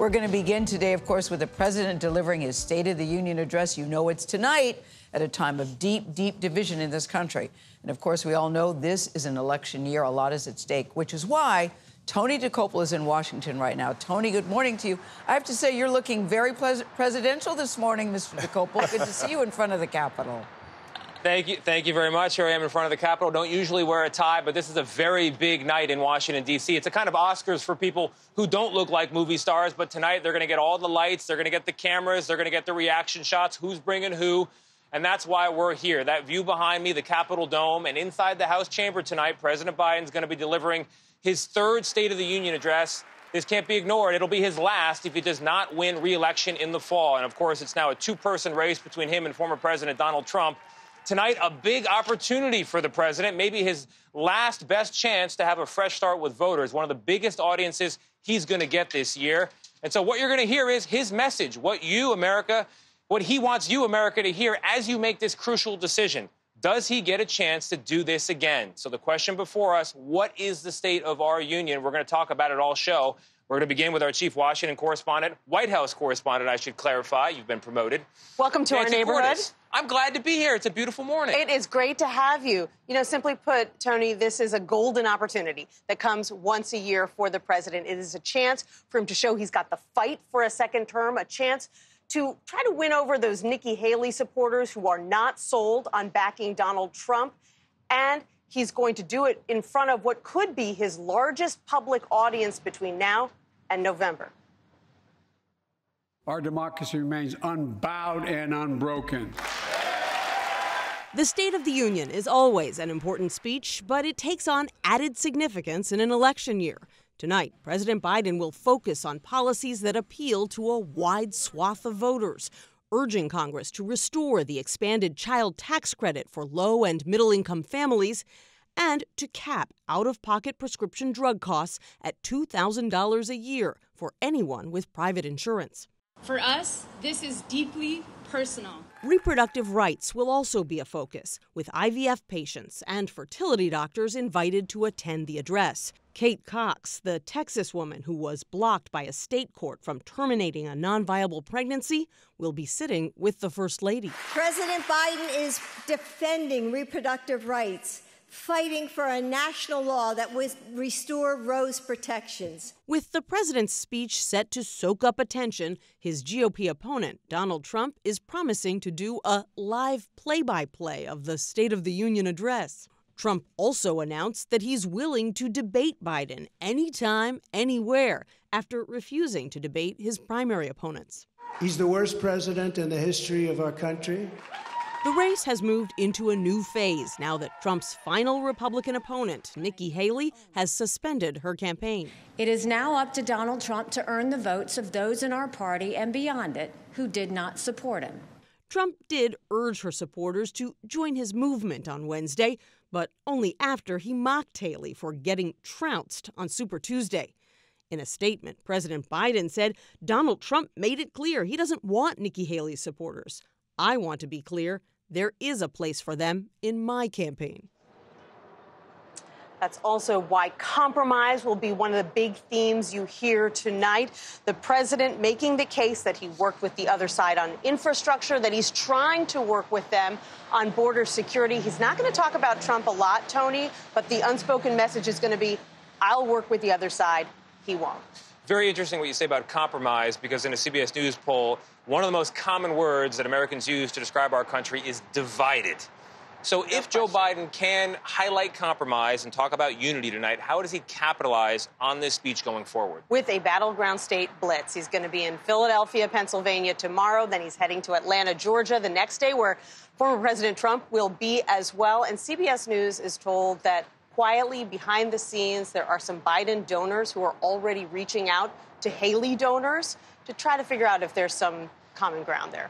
We're going to begin today, of course, with the president delivering his State of the Union address. You know it's tonight at a time of deep, deep division in this country. And, of course, we all know this is an election year. A lot is at stake, which is why Tony Dokoupil is in Washington right now. Tony, good morning to you. I have to say you're looking very presidential this morning, Mr. Dokoupil. Good to see you in front of the Capitol. Thank you very much. Here I am in front of the Capitol. Don't usually wear a tie, but this is a very big night in Washington, D.C. It's a kind of Oscars for people who don't look like movie stars, but tonight they're going to get all the lights, they're going to get the cameras, they're going to get the reaction shots, who's bringing who, and that's why we're here. That view behind me, the Capitol Dome, and inside the House chamber tonight, President Biden's going to be delivering his third State of the Union address. This can't be ignored. It'll be his last if he does not win re-election in the fall. And, of course, it's now a two-person race between him and former President Donald Trump. Tonight, a big opportunity for the president, maybe his last best chance to have a fresh start with voters, one of the biggest audiences he's going to get this year. And so what you're going to hear is his message, what he wants you, America, to hear as you make this crucial decision. Does he get a chance to do this again? So the question before us, what is the state of our union? We're going to talk about it all show. We're going to begin with our chief Washington correspondent, White House correspondent, I should clarify. You've been promoted. Welcome to our neighborhood. I'm glad to be here. It's a beautiful morning. It is great to have you. You know, simply put, Tony, this is a golden opportunity that comes once a year for the president. It is a chance for him to show he's got the fight for a second term, a chance to try to win over those Nikki Haley supporters who are not sold on backing Donald Trump. And he's going to do it in front of what could be his largest public audience between now and November. Our democracy remains unbowed and unbroken. The State of the Union is always an important speech, but it takes on added significance in an election year. Tonight, President Biden will focus on policies that appeal to a wide swath of voters, urging Congress to restore the expanded child tax credit for low- and middle-income families and to cap out-of-pocket prescription drug costs at $2,000 a year for anyone with private insurance. For us, this is deeply personal. Reproductive rights will also be a focus, with IVF patients and fertility doctors invited to attend the address. Kate Cox, the Texas woman who was blocked by a state court from terminating a non-viable pregnancy, will be sitting with the First Lady. President Biden is defending reproductive rights, fighting for a national law that would restore Roe's protections. With the president's speech set to soak up attention, his GOP opponent, Donald Trump, is promising to do a live play-by-play of the State of the Union address. Trump also announced that he's willing to debate Biden anytime, anywhere, after refusing to debate his primary opponents. He's the worst president in the history of our country. The race has moved into a new phase now that Trump's final Republican opponent, Nikki Haley, has suspended her campaign. It is now up to Donald Trump to earn the votes of those in our party and beyond it who did not support him. Trump did urge her supporters to join his movement on Wednesday, but only after he mocked Haley for getting trounced on Super Tuesday. In a statement, President Biden said Donald Trump made it clear he doesn't want Nikki Haley's supporters. I want to be clear. There is a place for them in my campaign. That's also why compromise will be one of the big themes you hear tonight. The president making the case that he worked with the other side on infrastructure, that he's trying to work with them on border security. He's not going to talk about Trump a lot, Tony, but the unspoken message is going to be, I'll work with the other side. He won't. Very interesting what you say about compromise, because in a CBS News poll, one of the most common words that Americans use to describe our country is divided. So if Joe Biden can highlight compromise and talk about unity tonight, how does he capitalize on this speech going forward? With a battleground state blitz. He's going to be in Philadelphia, Pennsylvania tomorrow. Then he's heading to Atlanta, Georgia the next day, where former President Trump will be as well. And CBS News is told that quietly behind the scenes, there are some Biden donors who are already reaching out to Haley donors to try to figure out if there's some common ground there.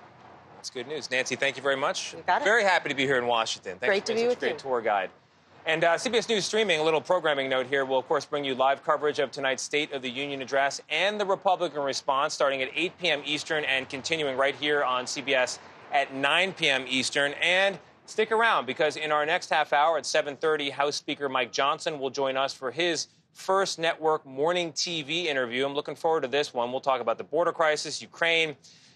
That's good news. Nancy, thank you very much. You got it. Very happy to be here in Washington. Thanks Great for to being be such with a great you. tour guide. And CBS News streaming, a little programming note here, will, of course, bring you live coverage of tonight's State of the Union address and the Republican response starting at 8 p.m. Eastern and continuing right here on CBS at 9 p.m. Eastern. And stick around, because in our next half hour at 7:30, House Speaker Mike Johnson will join us for his first network morning TV interview. I'm looking forward to this one. We'll talk about the border crisis, Ukraine,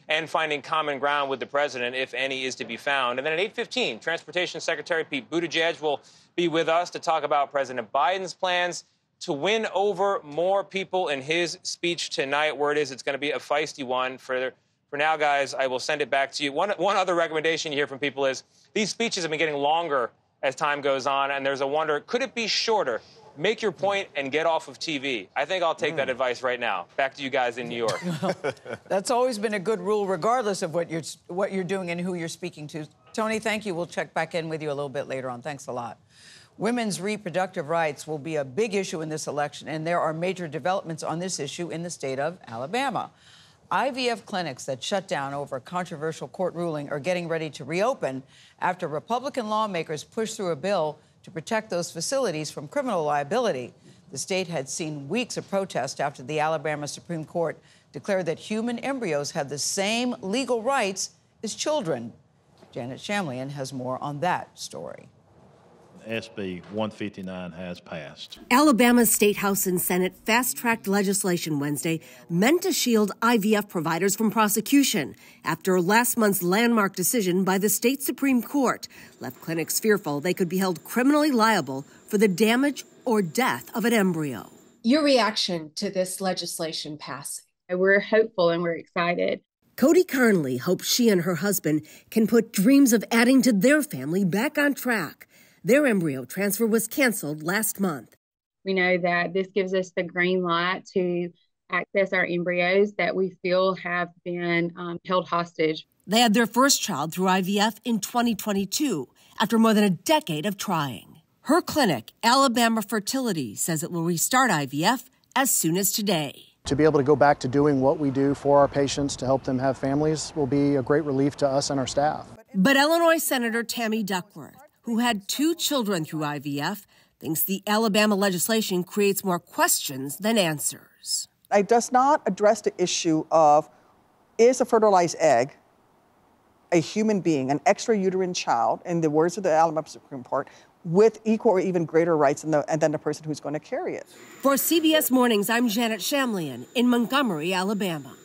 and finding common ground with the president, if any is to be found. And then at 8:15, Transportation Secretary Pete Buttigieg will be with us to talk about President Biden's plans to win over more people in his speech tonight. Word is it's going to be a feisty one. For now, guys, I will send it back to you. One other recommendation you hear from people is these speeches have been getting longer as time goes on, and there's a wonder, could it be shorter? Make your point and get off of TV. I think I'll take that advice right now. Back to you guys in New York. That's always been a good rule, regardless of what you're doing and who you're speaking to. Tony, thank you. We'll check back in with you a little bit later on. Thanks a lot. Women's reproductive rights will be a big issue in this election, and there are major developments on this issue in the state of Alabama. IVF clinics that shut down over a controversial court ruling are getting ready to reopen after Republican lawmakers pushed through a bill to protect those facilities from criminal liability. The state had seen weeks of protest after the Alabama Supreme Court declared that human embryos have the same legal rights as children. Janet Shamlian has more on that story. SB 159 has passed. Alabama's State House and Senate fast-tracked legislation Wednesday meant to shield IVF providers from prosecution after last month's landmark decision by the state Supreme Court left clinics fearful they could be held criminally liable for the damage or death of an embryo. Your reaction to this legislation passing? We're hopeful and we're excited. Cody Carnley hopes she and her husband can put dreams of adding to their family back on track. Their embryo transfer was canceled last month. We know that this gives us the green light to access our embryos that we feel have been held hostage. They had their first child through IVF in 2022 after more than a decade of trying. Her clinic, Alabama Fertility, says it will restart IVF as soon as today. To be able to go back to doing what we do for our patients to help them have families will be a great relief to us and our staff. But Illinois Senator Tammy Duckworth, who had 2 children through IVF, thinks the Alabama legislation creates more questions than answers. It does not address the issue of, is a fertilized egg a human being, an extrauterine child, in the words of the Alabama Supreme Court, with equal or even greater rights than the person who's going to carry it. For CBS Mornings, I'm Janet Shamlian in Montgomery, Alabama.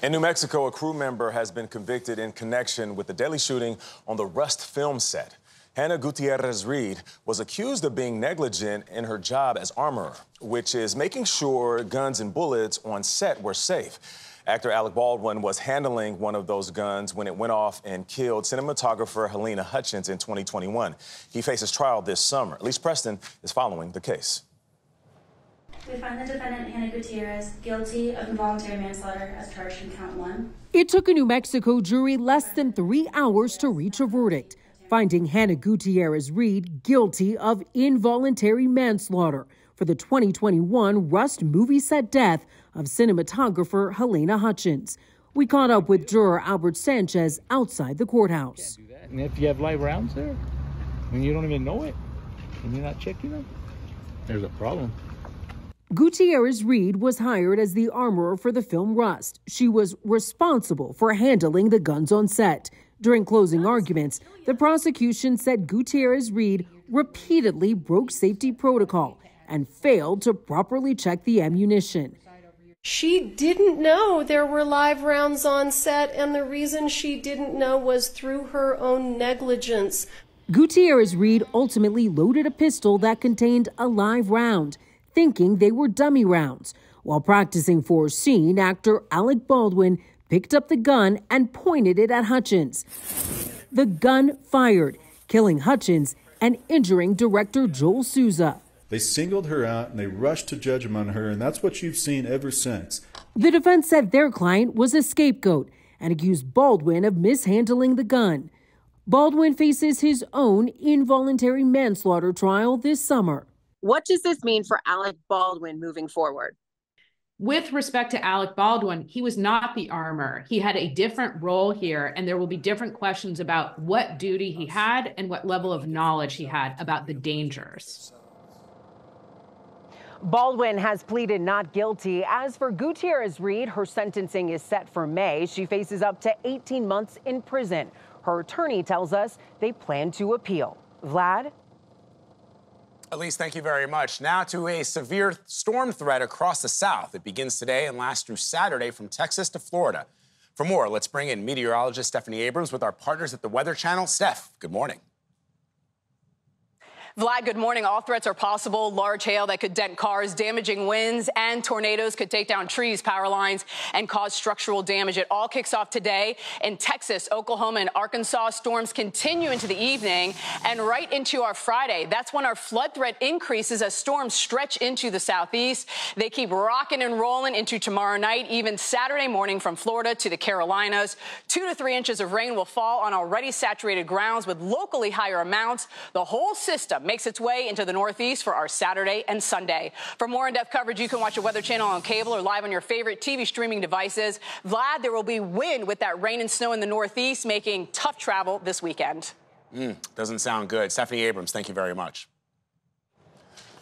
In New Mexico, a crew member has been convicted in connection with the deadly shooting on the Rust film set. Hannah Gutierrez-Reed was accused of being negligent in her job as armorer, which is making sure guns and bullets on set were safe. Actor Alec Baldwin was handling one of those guns when it went off and killed cinematographer Helena Hutchins in 2021. He faces trial this summer. Elise Preston is following the case. We find the defendant, Hannah Gutierrez, guilty of involuntary manslaughter as charged in count 1. It took a New Mexico jury less than 3 hours to reach a verdict, finding Hannah Gutierrez-Reed guilty of involuntary manslaughter for the 2021 Rust movie set death of cinematographer Helena Hutchins. We caught up with juror Albert Sanchez outside the courthouse. And if you have live rounds there, and you don't even know it, and you're not checking them, there's a problem. Gutierrez-Reed was hired as the armorer for the film Rust. She was responsible for handling the guns on set. During closing arguments, the prosecution said Gutierrez-Reed repeatedly broke safety protocol and failed to properly check the ammunition. She didn't know there were live rounds on set, and the reason she didn't know was through her own negligence. Gutierrez-Reed ultimately loaded a pistol that contained a live round, thinking they were dummy rounds. While practicing for a scene, actor Alec Baldwin picked up the gun and pointed it at Hutchins. The gun fired, killing Hutchins and injuring director Joel Souza. They singled her out and they rushed to judgment on her, and that's what you've seen ever since. The defense said their client was a scapegoat and accused Baldwin of mishandling the gun. Baldwin faces his own involuntary manslaughter trial this summer. What does this mean for Alec Baldwin moving forward? With respect to Alec Baldwin, he was not the armorer. He had a different role here, and there will be different questions about what duty he had and what level of knowledge he had about the dangers. Baldwin has pleaded not guilty. As for Gutierrez-Reed, her sentencing is set for May. She faces up to 18 months in prison. Her attorney tells us they plan to appeal. Vlad? Elise, thank you very much. Now to a severe storm threat across the South. It begins today and lasts through Saturday from Texas to Florida. For more, let's bring in meteorologist Stephanie Abrams with our partners at the Weather Channel. Steph, good morning. Vlad, good morning. All threats are possible. Large hail that could dent cars, damaging winds, and tornadoes could take down trees, power lines, and cause structural damage. It all kicks off today in Texas, Oklahoma, and Arkansas. Storms continue into the evening and right into our Friday. That's when our flood threat increases as storms stretch into the southeast. They keep rocking and rolling into tomorrow night, even Saturday morning from Florida to the Carolinas. 2 to 3 inches of rain will fall on already saturated grounds with locally higher amounts. The whole system makes its way into the Northeast for our Saturday and Sunday. For more in-depth coverage, you can watch the Weather Channel on cable or live on your favorite TV streaming devices. Vlad, there will be wind with that rain and snow in the Northeast, making tough travel this weekend. Doesn't sound good. Stephanie Abrams, thank you very much.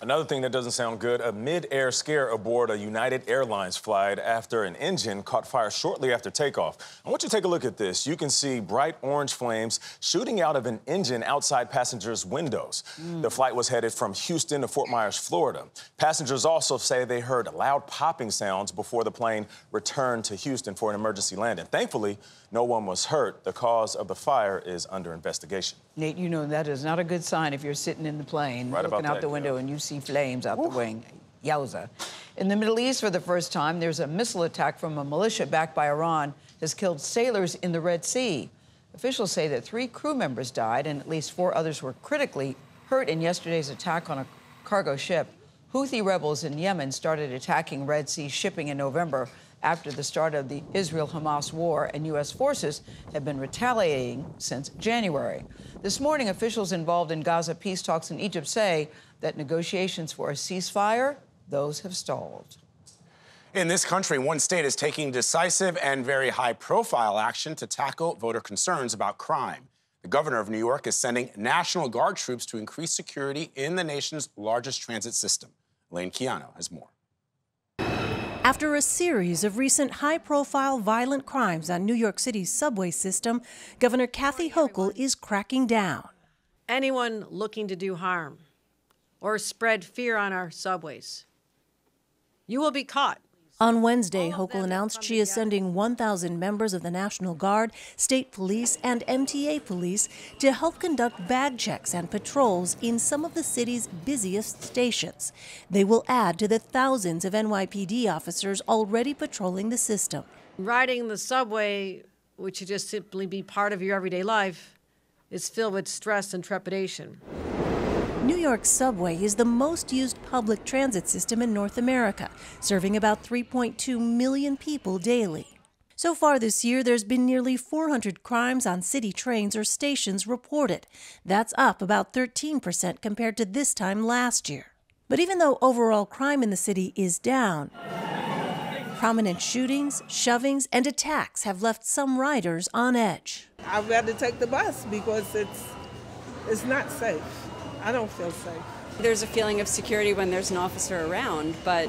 Another thing that doesn't sound good, a mid-air scare aboard a United Airlines flight after an engine caught fire shortly after takeoff. I want you to take a look at this. You can see bright orange flames shooting out of an engine outside passengers' windows. The flight was headed from Houston to Fort Myers, Florida. Passengers also say they heard loud popping sounds before the plane returned to Houston for an emergency landing. Thankfully, no one was hurt. The cause of the fire is under investigation. Nate, you know that is not a good sign if you're sitting in the plane, looking out the window, and you see flames out the wing. Yowza. In the Middle East, for the first time, there's a missile attack from a militia backed by Iran has killed sailors in the Red Sea. Officials say that 3 crew members died and at least 4 others were critically hurt in yesterday's attack on a cargo ship. Houthi rebels in Yemen started attacking Red Sea shipping in November after the start of the Israel-Hamas war, and U.S. forces have been retaliating since January. This morning, officials involved in Gaza peace talks in Egypt say that negotiations for a ceasefire, those have stalled. In this country, one state is taking decisive and very high-profile action to tackle voter concerns about crime. The governor of New York is sending National Guard troops to increase security in the nation's largest transit system. Elaine Keano has more. After a series of recent high-profile violent crimes on New York City's subway system, Governor Kathy Hochul is cracking down. Anyone looking to do harm or spread fear on our subways, you will be caught. On Wednesday, Hochul announced she is sending 1,000 members of the National Guard, state police, and MTA police to help conduct bag checks and patrols in some of the city's busiest stations. They will add to the thousands of NYPD officers already patrolling the system. Riding the subway, which should just simply be part of your everyday life, is filled with stress and trepidation. New York's subway is the most used public transit system in North America, serving about 3.2 million people daily. So far this year, there's been nearly 400 crimes on city trains or stations reported. That's up about 13% compared to this time last year. But even though overall crime in the city is down, prominent shootings, shovings, and attacks have left some riders on edge. I'd rather take the bus because it's not safe. I don't feel safe. There's a feeling of security when there's an officer around, but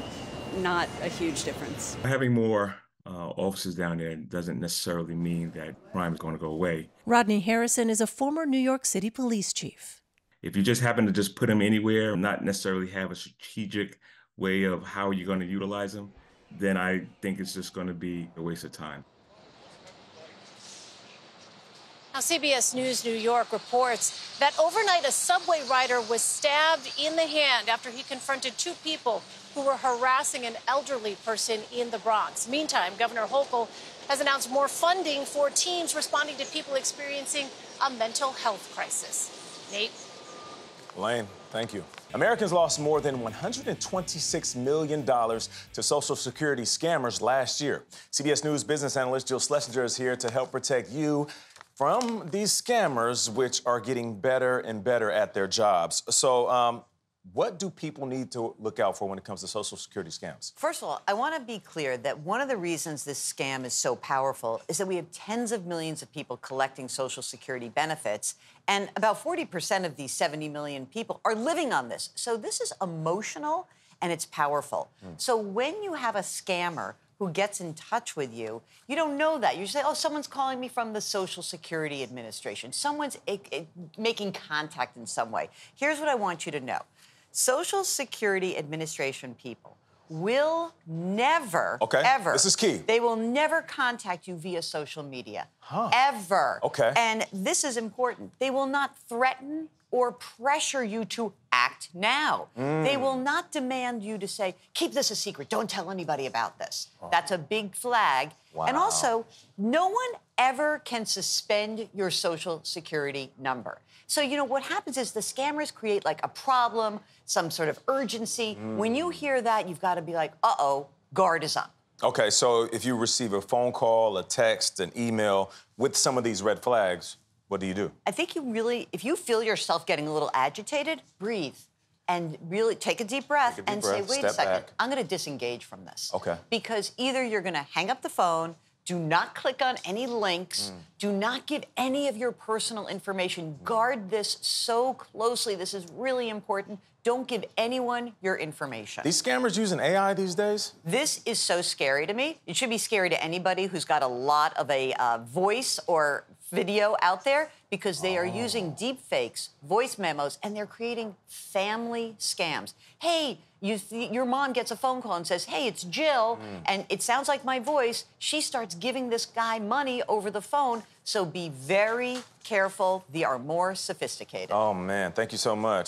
not a huge difference. Having more officers down there doesn't necessarily mean that crime is going to go away. Rodney Harrison is a former New York City police chief. If you just happen to just put them anywhere, not necessarily have a strategic way of how you're going to utilize them, then I think it's just going to be a waste of time. Now, CBS News New York reports that overnight a subway rider was stabbed in the hand after he confronted 2 people who were harassing an elderly person in the Bronx. Meantime, Governor Hochul has announced more funding for teams responding to people experiencing a mental health crisis. Nate? Elaine, thank you. Americans lost more than $126 million to Social Security scammers last year. CBS News business analyst Jill Schlesinger is here to help protect you from these scammers, which are getting better and better at their jobs. So what do people need to look out for when it comes to Social Security scams? First of all, I want to be clear that one of the reasons this scam is so powerful is that we have tens of millions of people collecting Social Security benefits, and about 40% of these 70 million people are living on this. So this is emotional and it's powerful. So when you have a scammer who gets in touch with you, you don't know that. You say, oh, someone's calling me from the Social Security Administration. Someone's making contact in some way. Here's what I want you to know. Social Security Administration people will never, ever. This is key. They will never contact you via social media. Ever. Okay. And this is important. They will not threaten or pressure you to act now. They will not demand you to say, keep this a secret, don't tell anybody about this. That's a big flag. And also, no one ever can suspend your Social Security number. So, you know, what happens is the scammers create like a problem, some sort of urgency. When you hear that, you've got to be like, uh-oh, guard is up. Okay, so if you receive a phone call, a text, an email with some of these red flags, what do? I think you really, if you feel yourself getting a little agitated, breathe and really take a deep breath and say, wait a second, I'm going to disengage from this. Okay. Because either you're going to hang up the phone, do not click on any links, do not give any of your personal information. Guard this so closely. This is really important. Don't give anyone your information. These scammers using AI these days? This is so scary to me. It should be scary to anybody who's got a lot of a voice or video out there because they are using deep fakes, voice memos, and they're creating family scams. Hey, your mom gets a phone call and says, hey, it's Jill, and it sounds like my voice. She starts giving this guy money over the phone, so be very careful. They are more sophisticated. Oh, man, thank you so much.